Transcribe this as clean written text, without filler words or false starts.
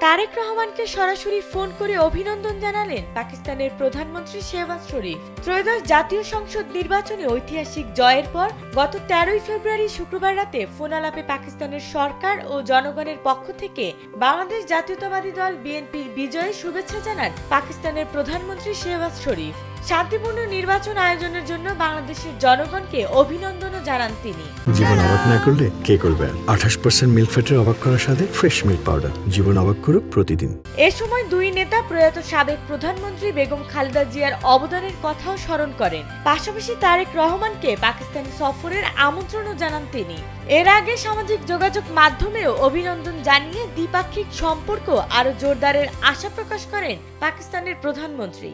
তারেক রহমানকে সরাসরি ফোন করে অভিনন্দন জানালেন পাকিস্তানের প্রধানমন্ত্রী শেহবাজ শরীফ। ত্রয়োদশ জাতীয় সংসদ নির্বাচনে ঐতিহাসিক জয়ের পর গত 13 ফেব্রুয়ারি শুক্রবার রাতে ফোন আলাপে পাকিস্তানের সরকার ও জনগণের পক্ষ থেকে বাংলাদেশ জাতীয়তাবাদী দল বিএনপির বিজয়ে শুভেচ্ছা জানান পাকিস্তানের প্রধানমন্ত্রী শেহবাজ শরীফ। শান্তিপূর্ণ নির্বাচন আয়োজনের জন্য বাংলাদেশের জনগণকে অভিনন্দনও জানান তিনি। জীবন অবাক না করলে কে করবে? 28% মিল্ক ফ্যাটের অবাক করার সাথে ফ্রেশ মিল্ক পাউডার। জীবন অবাক করুক প্রতিদিন। এ সময় দুই নেতা প্রয়াত সাবেক প্রধানমন্ত্রী বেগম খালেদা জিয়ার অবদানের কথাও স্মরণ করেন। পাশাপাশি তারেক রহমানকে পাকিস্তান সফরের আমন্ত্রণও জানান তিনি। এর আগে সামাজিক যোগাযোগ মাধ্যমেও অভিনন্দন জানিয়ে দ্বিপাক্ষিক সম্পর্ক আরো জোরদারের আশা প্রকাশ করেন পাকিস্তানের প্রধানমন্ত্রী।